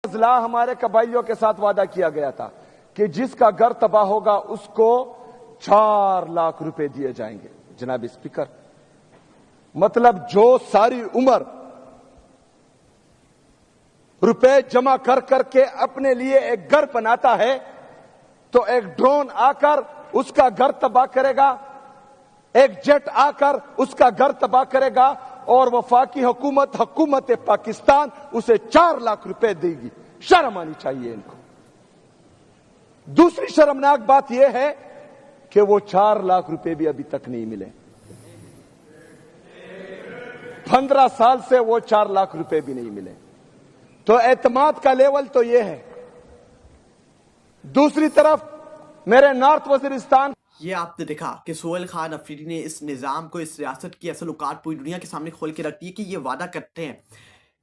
जिला हमारे कबाइलियों के साथ वादा किया गया था कि जिसका घर तबाह होगा उसको 4 लाख रुपए दिए जाएंगे। जनाब स्पीकर, मतलब जो सारी उम्र रुपए जमा कर करके अपने लिए एक घर बनाता है, तो एक ड्रोन आकर उसका घर तबाह करेगा, एक जेट आकर उसका घर तबाह करेगा और वफाकी हुकूमत पाकिस्तान उसे 4 लाख रुपए देगी। शर्म आनी चाहिए इनको। दूसरी शर्मनाक बात यह है कि वो 4 लाख रुपए भी अभी तक नहीं मिले। 15 साल से वो 4 लाख रुपए भी नहीं मिले। तो एतमाद का लेवल तो ये है। दूसरी तरफ मेरे नॉर्थ वजीरिस्तान, ये आपने देखा कि सोहेल खान अफरीदी ने इस निज़ाम को, इस रियासत की असल औकात पूरी दुनिया के सामने खोल के रख दी है कि ये वादा करते हैं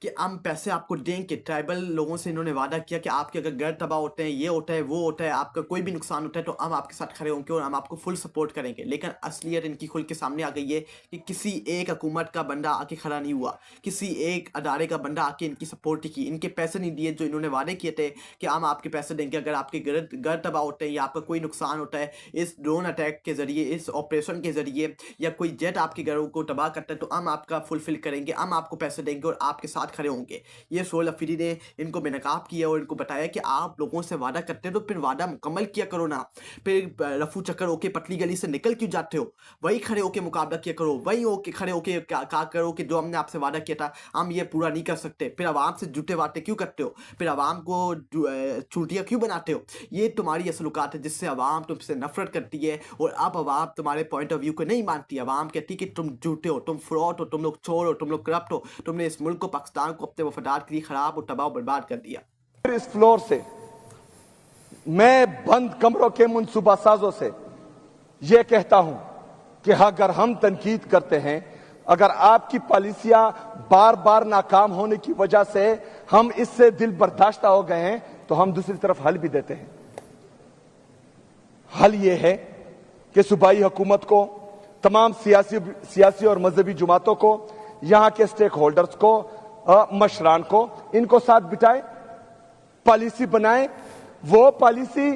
कि हम पैसे आपको देंगे। ट्राइबल लोगों से इन्होंने वादा किया कि आपके अगर घर तबाह होते हैं, ये होता है, वो होता है, आपका कोई भी नुकसान होता है, तो हम आपके साथ खड़े होंगे और हम आपको फुल सपोर्ट करेंगे। लेकिन असलियत इनकी खुल के सामने आ गई है कि किसी एक हुकूमत का बंदा आके खड़ा नहीं हुआ, किसी एक अदारे का बंदा आके इनकी सपोर्ट नहीं की, इनके पैसे नहीं दिए जो इन्होंने वादे किए थे कि हम आपके पैसे देंगे अगर आपके घर तबाह होते हैं या आपका कोई नुकसान होता है इस ड्रोन अटैक के जरिए, इस ऑपरेशन के जरिए, या कोई जेट आपके घरों को तबाह करता है, तो हम आपका फुलफिल करेंगे, हम आपको पैसे देंगे और आपके साथ खड़े होंगे। ये सोहेल अफरीदी ने इनको बेनकाब किया और इनको बताया कि आप लोगों से वादा करते हो तो फिर वादा मुकम्मल किया करो ना, फिर रफू चक्कर होके पतली गली से निकल क्यों जाते हो? वही खड़े होके मुकाबला किया करो, वही होके खड़े होके कहा करो कि जो हमने आपसे वादा किया था हम ये पूरा नहीं कर सकते। फिर आवाम से झूठे वादे क्यों करते हो? फिर आवाम को चूंटियां क्यों बनाते हो? ये तुम्हारी असल औकात है जिससे आवाम तुमसे नफरत करती है और अब आवाम तुम्हारे पॉइंट ऑफ व्यू को नहीं मानती। आवाम कहती कि तुम झूठे हो, तुम फ्रॉड हो, तुम लोग चोर हो, तुम लोग करप्ट हो, तुमने इस मुल्क को, पाकिस्तान को अपने वफादार के लिए खराब और तबाह बर्बाद कर दिया। इस फ्लोर से मैं बंद कमरों के मुनसूबा साजों से यह कहता हूं कि अगर हम तनकीद करते हैं, अगर आपकी पॉलिसियां बार बार नाकाम होने की वजह से हम इससे दिल बर्दाश्त हो गए हैं, तो हम दूसरी तरफ हल भी देते हैं। हल यह है कि सूबाई हुकूमत को, तमाम सियासी और मजहबी जमातों को, यहां के स्टेक होल्डर्स को, मशरान को, इनको साथ बिठाए, पॉलिसी बनाए। वो पॉलिसी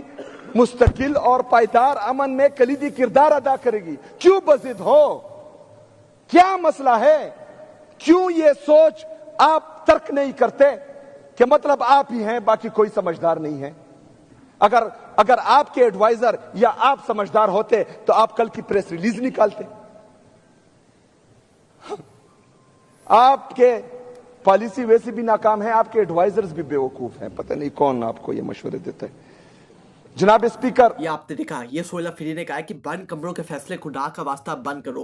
मुस्तकिल और पायदार अमन में कलीदी किरदार अदा करेगी। क्यों बज़िद हो? क्या मसला है? क्यों ये सोच आप तर्क नहीं करते कि मतलब आप ही हैं, बाकी कोई समझदार नहीं है? अगर आपके एडवाइजर या आप समझदार होते तो आप कल की प्रेस रिलीज निकालते। आपके पॉलिसी वैसे भी नाकाम है, आपके एडवाइजर्स भी बेवकूफ हैं। पता नहीं कौन आपको ये मशवरे देता है। जनाब स्पीकर, ये आपने देखा, ये सोहेल अफरीदी ने कहा कि बंद कमरों के फैसले खुदा का वास्ता बंद करो।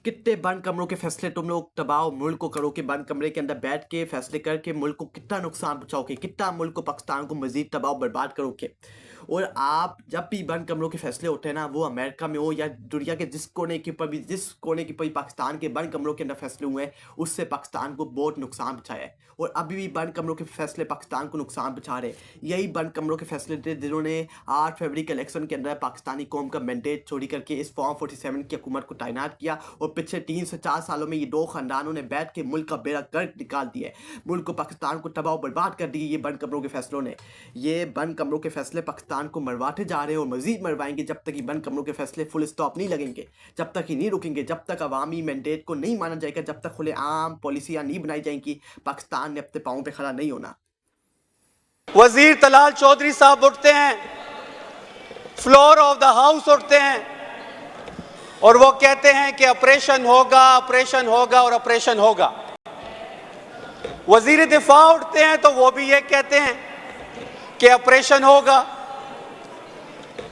कितने बंद कमरों के फैसले तुम लोग तबाह मुल्क को करो कि बंद कमरे के अंदर बैठ के फैसले करके मुल्क को कितना नुकसान पहुंचाओगे, कितना मुल्क को, पाकिस्तान को मजीद तबाह बर्बाद करोगे। और आप जब भी बंद कमरों के फैसले होते हैं ना, वो अमेरिका में हो या दुनिया के जिस कोने के ऊपर भी, जिस कोने के ऊपर पाकिस्तान के बंद कमरों के अंदर फैसले हुए हैं, उससे पाकिस्तान को बहुत नुकसान पहुंचाया है। और अभी भी बंद कमरों के फैसले पाकिस्तान को नुकसान पहुंचा रहे। यही बंद कमरों के फैसले थे जिन्होंने 8 फरवरी के इलेक्शन के अंदर पाकिस्तानी कौम का मैंडेट चोरी करके इस फॉर्म 47 की हुकूमत को तैनात किया। और पिछले 3 से 4 सालों में ये 2 खानदानों ने बैठ के मुल्क का बेड़ा गर्क निकाल दिया है, मुल्क को, पाकिस्तान को तबाह बर्बाद कर दी ये बंद कमरों के फैसलों ने। ये बंद कमरों के फैसले पाकिस्तान को मरवाते जा रहे हैं और मजीद मरवाएंगे जब तक ये बंद कमरों के फैसले फुल स्टॉप नहीं लगेंगे, जब तक ही नहीं रुकेंगे, जब तक अवामी मैंडेट को नहीं माना जाएगा, जब तक खुलेआम पॉलिसियां नहीं बनाई जाएंगी, पाकिस्तान ने अपने पांवों पे खड़ा नहीं होना। वजीर तलाल चौधरी साहब उठते हैं, फ्लोर ऑफ द हाउस उठते हैं और वो कहते हैं कि ऑपरेशन होगा, ऑपरेशन होगा और ऑपरेशन होगा। वजीर दिफा उठते हैं तो वो भी ये कहते हैं कि ऑपरेशन होगा।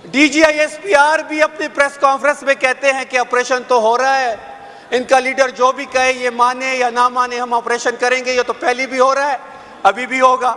DGISPR भी अपनी प्रेस कॉन्फ्रेंस में कहते हैं कि ऑपरेशन तो हो रहा है, इनका लीडर जो भी कहे, ये माने या ना माने, हम ऑपरेशन करेंगे। ये तो पहले भी हो रहा है, अभी भी होगा।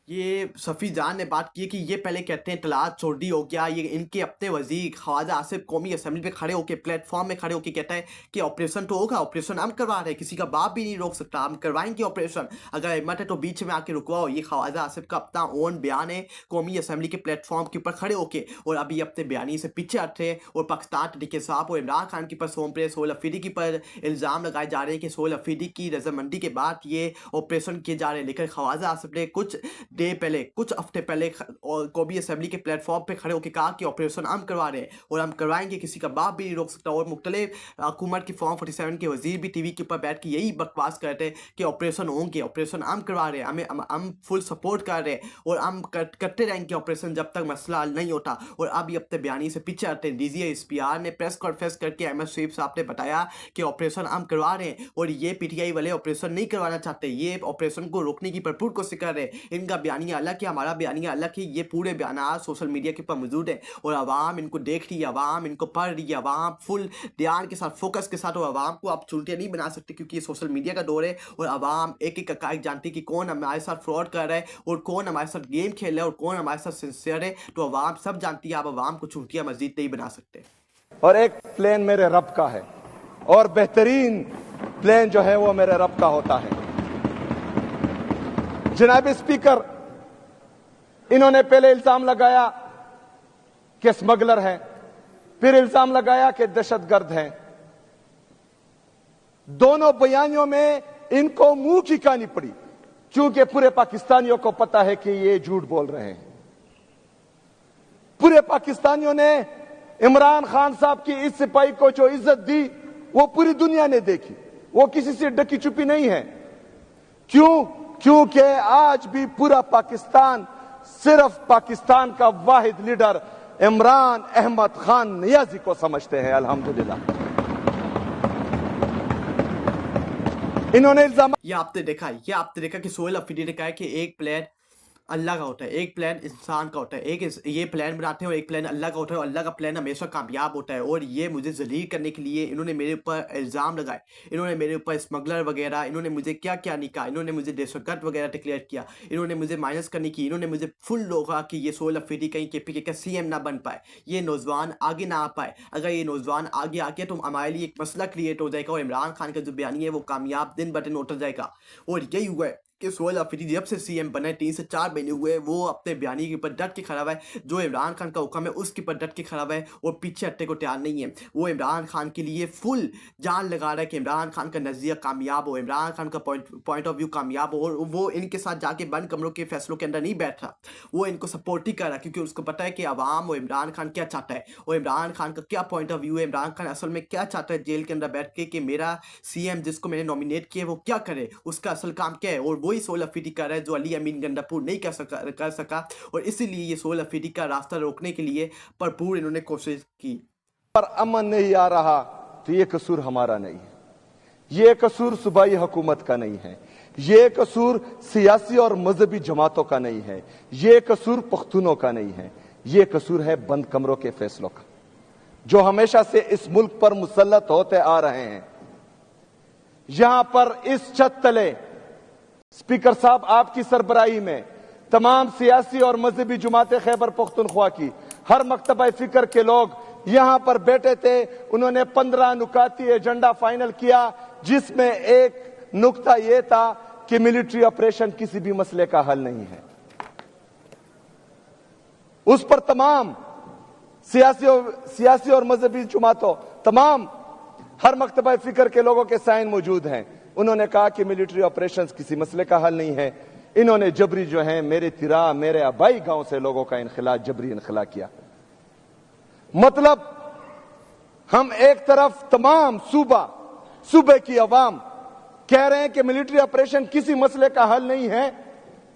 ये सफ़ी जान ने बात की है कि ये पहले कहते हैं तलात चौधरी हो गया, ये इनके अपने वजीर ख्वाजा आसिफ कौमी असेंबली पे खड़े होकर प्लेटफॉर्म में खड़े होकर कहता है कि ऑपरेशन तो होगा, ऑपरेशन हम करवा रहे हैं, किसी का बाप भी नहीं रोक सकता, हम करवाएंगे ऑपरेशन, अगर हिम्मत है तो बीच में आके रुकवाओ। ये ख्वाजा आसिफ का अपना ओन बयान है कौमी असेंबली के प्लेटफॉर्म के ऊपर खड़े होके, और अभी अपने बयानी से पीछे हटे हैं और पाकिस्तान तरीके साहब और इमरान खान के ऊपर सोहेल अफरीदी के पर इल्ज़ाम लगाए जा रहे हैं कि सोहेल अफरीदी की रजामंदी के बाद ये ऑपरेशन किए जा रहे हैं। लेकिन ख्वाजा आसिफ ने कुछ हफ्ते पहले और कौमी असेंबली के प्लेटफॉर्म पे खड़े होकर कहा कि ऑपरेशन हम करवा रहे हैं और हम करवाएंगे, किसी का बाप भी नहीं रोक सकता। और मुख्तलिफ हुकूमत की फॉर्म 47 के वजीर भी टीवी के ऊपर बैठ के यही बकवास करते हैं कि ऑपरेशन होंगे, ऑपरेशन हम करवा रहे हैं, हम फुल सपोर्ट कर रहे हैं और हम करते रहेंगे ऑपरेशन जब तक मसला हल नहीं होता। और अभी अपने बयानी से पीछे हटते हैं। DGSPR ने प्रेस कॉन्फ्रेंस करके अहमद शरीफ साहब ने बताया कि ऑपरेशन हम करवा रहे हैं और ये PTI वाले ऑपरेशन नहीं करवाना चाहते, ये ऑपरेशन को रोकने की भरपूर कोशिश कर रहे हैं। इनका बयानिया अलग है, हमारा बयानिया अलग है। ये पूरे बयान सोशल मीडिया के ऊपर मौजूद है और आवाम इनको देख रही है, आवाम इनको पढ़ रही है, आवाम फुल ध्यान के साथ, फोकस के साथ। और आवाम को आप चुनौतियां नहीं बना सकते क्योंकि ये सोशल मीडिया का दौर है और आवाम एक एक हक़ाइक़ जानती है कि कौन हमारे साथ फ्रॉड कर रहा है और कौन हमारे साथ गेम खेल रहा है और कौन हमारे साथ सिंसियर है। तो आवाम सब जानती है, आप आवाम को चुनौतियां मजीद नहीं बना सकते। और एक प्लेन मेरे रब का है और बेहतरीन प्लेन जो है वो मेरे रब का होता है। जनाब स्पीकर, इन्होंने पहले इल्जाम लगाया कि स्मगलर हैं, फिर इल्जाम लगाया कि दहशतगर्द हैं। दोनों बयानियों में इनको मुंह की कहानी पड़ी क्योंकि पूरे पाकिस्तानियों को पता है कि ये झूठ बोल रहे हैं। पूरे पाकिस्तानियों ने इमरान खान साहब की इस सिपाही को जो इज्जत दी वो पूरी दुनिया ने देखी, वो किसी से ढकी छुपी नहीं है। क्यों? क्योंकि आज भी पूरा पाकिस्तान सिर्फ पाकिस्तान का वाहिद लीडर इमरान अहमद खान नियाजी को समझते हैं। अल्हम्दुलिल्लाह इन्होंने इल्जाम, ये आपने देखा कि सोहेल अफरीदी ने कहा कि एक प्लेन अल्लाह का होता है, एक प्लान इंसान का होता है, ये प्लान बनाते हैं और एक प्लान अल्लाह का होता है और अल्लाह का प्लान हमेशा कामयाब होता है। और ये मुझे जलील करने के लिए इन्होंने मेरे ऊपर इल्ज़ाम लगाए, इन्होंने मेरे ऊपर स्मगलर वगैरह, इन्होंने मुझे क्या क्या नहीं कहा, इन्होंने मुझे दहशतगर्द वगैरह डिक्लेयर किया, इन्होंने मुझे माइनस करने की, इन्होंने मुझे फुल लोगा कि ये सोहेल अफरीदी कहीं KPK का CM ना बन पाए, ये नौजवान आगे ना आ पाए। अगर ये नौजवान आगे आ गया तो हमारे लिए एक मसला क्रिएट हो जाएगा और इमरान खान का जो बयानी है वो कामयाब दिन ब दिन होता जाएगा। और यही हुआ है कि सोहेल अफरीदी जब से CM बने 3 से 4 महीने हुए, वो अपने बयानी के ऊपर डट के खड़ा है, जो इमरान खान का हुक्म है उसके ऊपर डट के खड़ा है और पीछे हटने को तैयार नहीं है। वो इमरान खान के लिए फुल जान लगा रहा है कि इमरान खान का नज़रिया कामयाब हो, इमरान खान का पॉइंट ऑफ व्यू कामयाब हो। और वो इनके साथ जाके बंद कमरों के फैसलों के अंदर नहीं बैठ रहा, वो इनको सपोर्ट ही कर रहा क्योंकि उसको पता है कि आवाम और इमरान खान क्या चाहता है और इमरान खान का क्या पॉइंट ऑफ व्यू है, इमरान खान असल में क्या चाहता है जेल के अंदर बैठ के कि मेरा CM जिसको मैंने नॉमिनेट किया वो क्या करे, उसका असल काम क्या है। और वही सोहेल अफरीदी कर रहा है जो अली अमीन गंडापुर नहीं कर सका और इसीलिए ये सोहेल अफरीदी का रास्ता रोकने के लिए भरपूर इन्होंने कोशिश की। पर अमन नहीं आ रहा तो ये कसूर हमारा नहीं है, ये कसूर सूबाई हुकूमत का नहीं है, ये कसूर सियासी और मजहबी जमातों का नहीं है, ये कसूर पख्तूनों का नहीं है, ये कसूर है बंद कमरों के फैसलों का जो हमेशा से इस मुल्क पर मुसल्लत होते आ रहे हैं। यहां पर इस छत तले स्पीकर साहब आपकी सरबराही में तमाम सियासी और मजहबी जमातें खैबर पख्तूनख्वा की हर मकतबा फिक्र के लोग यहां पर बैठे थे। उन्होंने 15 नुकाती एजेंडा फाइनल किया जिसमें एक नुक्ता यह था कि मिलिट्री ऑपरेशन किसी भी मसले का हल नहीं है। उस पर तमाम सियासी और मजहबी जमातों तमाम हर मकतबा फिक्र के लोगों के साइन मौजूद हैं। उन्होंने कहा कि मिलिट्री ऑपरेशंस किसी मसले का हल नहीं है। इन्होंने जबरी जो है मेरे तिरा मेरे आबाई गांव से लोगों का इनखला जबरी इनखला किया। मतलब हम एक तरफ तमाम सूबे की अवाम कह रहे हैं कि मिलिट्री ऑपरेशन किसी मसले का हल नहीं है,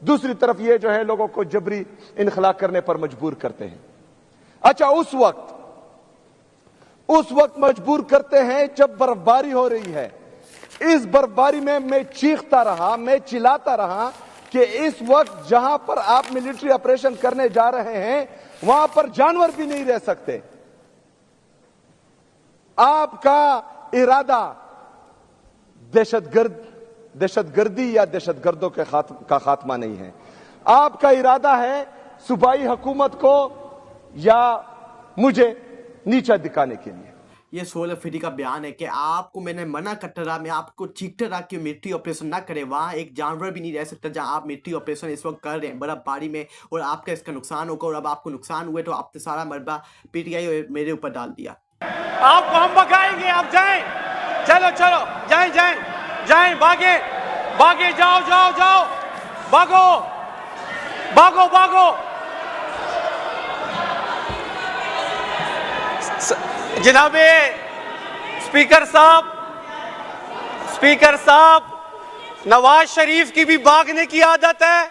दूसरी तरफ ये जो है लोगों को जबरी इनखला करने पर मजबूर करते हैं। अच्छा, उस वक्त मजबूर करते हैं जब बर्फबारी हो रही है। इस बर्फबारी में मैं चीखता रहा, मैं चिल्लाता रहा कि इस वक्त जहां पर आप मिलिट्री ऑपरेशन करने जा रहे हैं वहां पर जानवर भी नहीं रह सकते। आपका इरादा दहशतगर्दी या दहशतगर्दों का खात्मा नहीं है। आपका इरादा है सूबाई हुकूमत को या मुझे नीचा दिखाने के लिए। ये सोहेल अफरीदी का बयान है कि आपको मैंने मना करता रहा, मैं आपको चीखता रहा कि मिलिट्री ऑपरेशन ना करें। वहाँ एक जानवर भी नहीं रह सकता जहाँ आप मिलिट्री ऑपरेशन इस वक्त कर रहे हैं बर्फबारी में, और आपका इसका नुकसान होगा। और अब आपको नुकसान हुए तो आपने सारा मलबा पीटीआई मेरे ऊपर डाल दिया। आपको हम भगाएंगे, आप जाएं, चलो चलो, जाएं जाएं जाएं, भागे भागे, जाओ जाओ जाओ, भागो भागो भागो। जनाबे स्पीकर साहब, नवाज शरीफ की भी भागने की आदत है,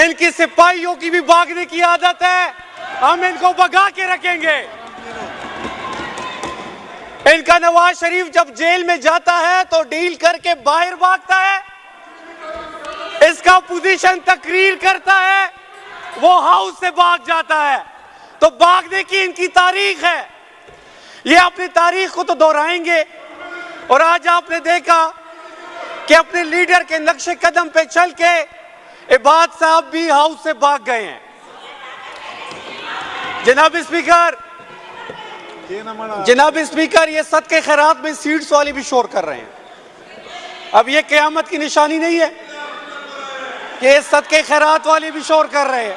इनकी सिपाहियों की भी भागने की आदत है। हम इनको भगा के रखेंगे। इनका नवाज शरीफ जब जेल में जाता है तो डील करके बाहर भागता है, इसका पोजीशन तकरीर करता है, वो हाउस से भाग जाता है। तो भागने की इनकी तारीख है, ये अपनी तारीख को तो दोहराएंगे। और आज आपने देखा कि अपने लीडर के नक्शे कदम पे चल के इबाद साहब भी हाउस से भाग गए हैं। जनाब स्पीकर, ये सदके खैरात में सीट्स वाले भी शोर कर रहे हैं। अब ये क़यामत की निशानी नहीं है कि ये सदके खैरात वाले भी शोर कर रहे हैं?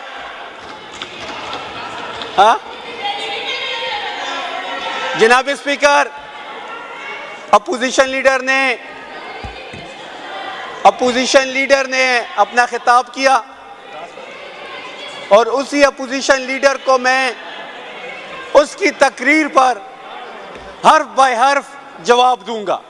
हाँ जनाब स्पीकर, अपोजिशन लीडर ने अपना खिताब किया और उसी अपोजिशन लीडर को मैं उसकी तकरीर पर हर्फ बाय हर्फ जवाब दूंगा।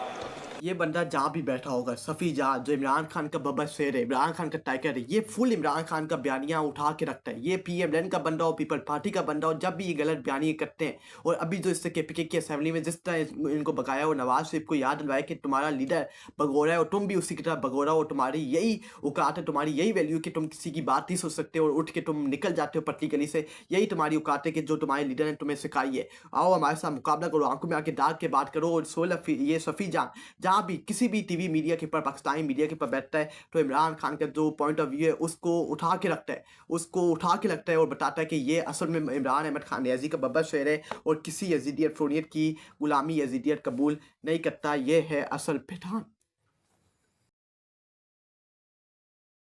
ये बंदा जहाँ भी बैठा होगा, सफ़ी जहाँ जो इमरान खान का बब्बर शेर है, इमरान खान का टाइगर है, ये फुल इमरान खान का बयानिया उठा के रखता है। ये पीएमएल का बंदा हो, पीपल पार्टी का बंदा हो, जब भी ये गलत बयानिया करते हैं। और अभी जो इससे केपीके की असेंबली में जिस तरह इनको बगाया हो, नवाज शरीफ को याद दिलवाया कि तुम्हारा लीडर भगोरा है और तुम भी उसी की तरह भगोरा हो, तुम्हारी यही औकात है, तुम्हारी यही वैल्यू कि तुम किसी की बात नहीं सोच सकते और उठ के तुम निकल जाते हो पतली गली से। यही तुम्हारी औकात है कि जो तुम्हारे लीडर ने तुम्हें सिखाई है। आओ हमारे साथ मुकाबला करो, आंखों में आके डाल के बात करो। और ये सफ़ी जहाँ भी किसी भी टीवी मीडिया के ऊपर, पाकिस्तानी मीडिया के ऊपर बैठता है तो इमरान खान का जो पॉइंट ऑफ व्यू है उसको उठा के रखता है, और बताता है कि ये असल में इमरान अहमद खान याजी का बब्बर शेर है और किसी यजीदियत फ़ुरनियत की गुलामी यजीदियत कबूल नहीं करता। ये है असल पठान।